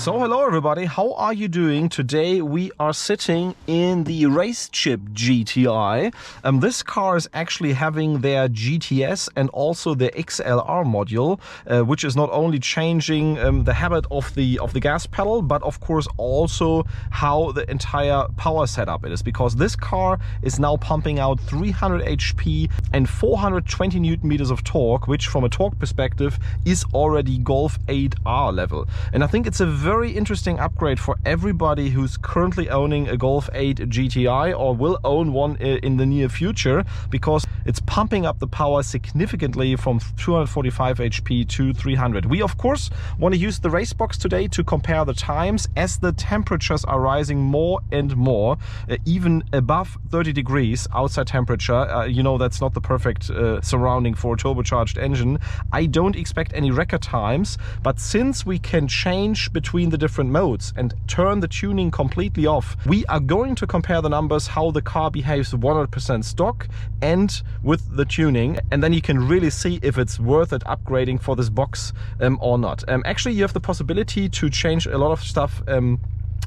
So hello everybody, how are you doing? Today we are sitting in the RaceChip GTI. This car is actually having their GTS and also the XLR module, which is not only changing the habit of the gas pedal, but of course also how the entire power setup it is, because this car is now pumping out 300 HP and 420 Newton meters of torque, which from a torque perspective is already Golf 8R level. And I think it's a very interesting upgrade for everybody who's currently owning a Golf 8 GTI or will own one in the near future, because it's pumping up the power significantly from 245 HP to 300. We of course want to use the Racebox today to compare the times as the temperatures are rising more and more, even above 30 degrees outside temperature. You know, that's not the perfect surrounding for a turbocharged engine. I don't expect any record times, but since we can change between the different modes and turn the tuning completely off, we are going to compare the numbers, how the car behaves 100% stock and with the tuning, and then you can really see if it's worth it upgrading for this box or not. Actually, you have the possibility to change a lot of stuff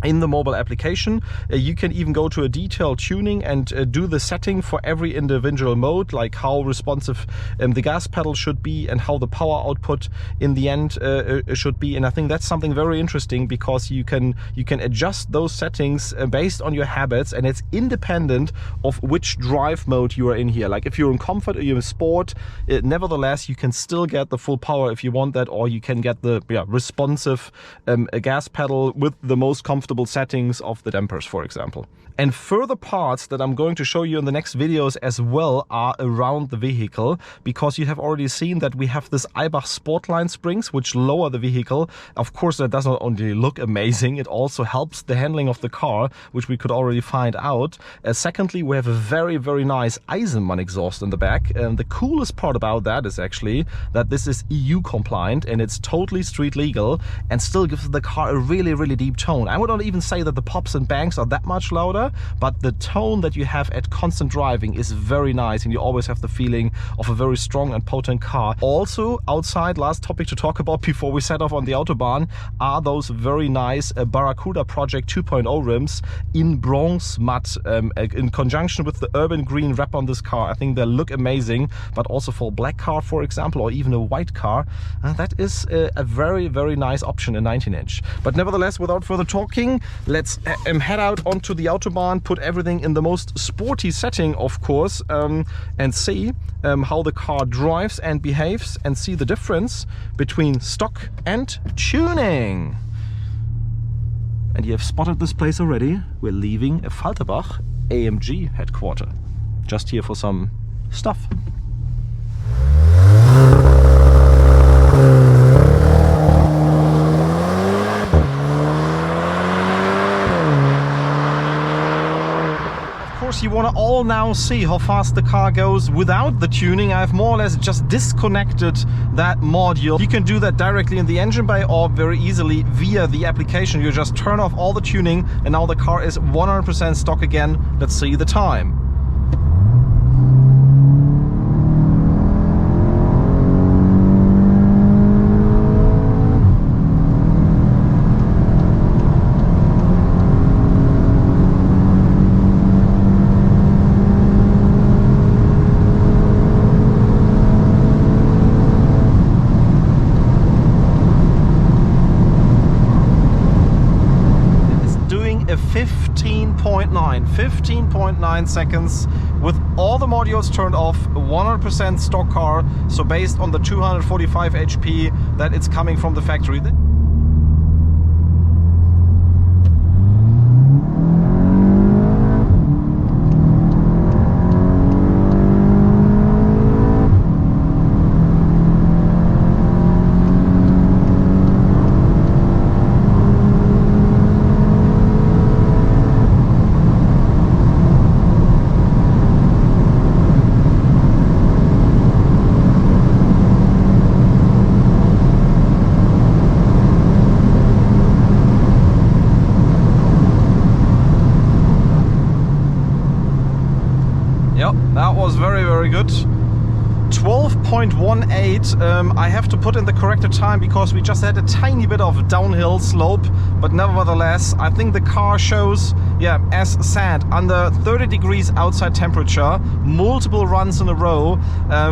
in the mobile application. You can even go to a detailed tuning and do the setting for every individual mode, like how responsive the gas pedal should be and how the power output in the end should be. And I think that's something very interesting, because you can adjust those settings based on your habits, and it's independent of which drive mode you are in here. Like if you're in comfort or you're in sport, nevertheless you can still get the full power if you want that, or you can get the responsive gas pedal with the most comfortable settings of the dampers, for example. And further parts that I'm going to show you in the next videos as well are around the vehicle, because you have already seen that we have this Eibach Sportline springs which lower the vehicle. Of course, that does not only look amazing, it also helps the handling of the car, which we could already find out. Secondly, we have a very, very nice Automann exhaust in the back, and the coolest part about that is actually that this is EU compliant and it's totally street legal and still gives the car a really, really deep tone. I would not even say that the pops and bangs are that much louder, but the tone that you have at constant driving is very nice, and you always have the feeling of a very strong and potent car. Also outside, last topic to talk about before we set off on the Autobahn, are those very nice Barracuda Project 2.0 rims in bronze matte, in conjunction with the urban green wrap on this car. I think they look amazing, but also for a black car, for example, or even a white car, that is a very, very nice option, a 19-inch. But nevertheless, without further talking, let's head out onto the Autobahn, put everything in the most sporty setting, of course, and see how the car drives and behaves, and see the difference between stock and tuning. And you have spotted this place already. We're leaving a Falterbach AMG headquarter. Just here for some stuff. You want to all now see how fast the car goes without the tuning. I've more or less just disconnected that module. You can do that directly in the engine bay or very easily via the application. You just turn off all the tuning and now the car is 100% stock again. Let's see the time. A 15.9 seconds with all the modules turned off, 100% stock car, so based on the 245 HP that it's coming from the factory. Yep, that was very, very good. 12.9 1.18. I have to put in the corrected time because we just had a tiny bit of downhill slope, but nevertheless, I think the car shows, yeah, as said, under 30 degrees outside temperature, multiple runs in a row.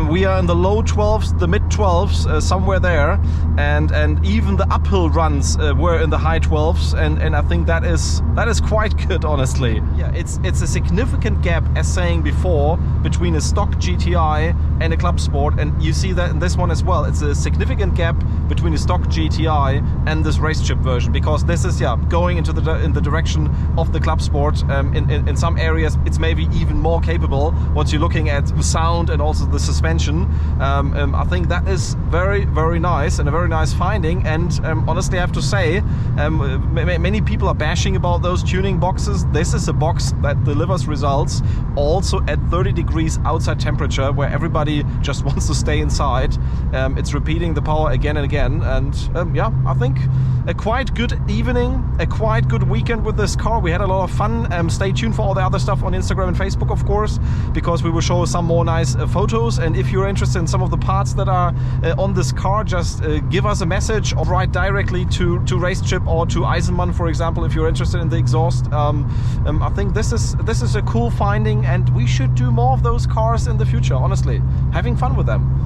We are in the low 12s, the mid 12s, somewhere there, and even the uphill runs were in the high 12s, and I think that is quite good, honestly. Yeah, it's a significant gap, as saying before, between a stock GTI and a Club Sport, and you see that in this one as well. It's a significant gap between a stock GTI and this RaceChip version, because this is, yeah, going in the direction of the Club Sport. In some areas it's maybe even more capable once you're looking at sound and also the suspension. I think that is very, very nice and a very nice finding, and honestly I have to say, many people are bashing about those tuning boxes. This is a box that delivers results also at 30 degrees outside temperature, where everybody just wants to stay inside. It's repeating the power again and again, and yeah, I think a quite good evening, a quite good weekend with this car. We had a lot of fun. Stay tuned for all the other stuff on Instagram and Facebook, of course, because we will show some more nice photos. And if you're interested in some of the parts that are on this car, just give us a message or write directly to RaceChip or to Automann, for example, if you're interested in the exhaust. I think this is a cool finding, and we should do more of those cars in the future, honestly. Having fun with them.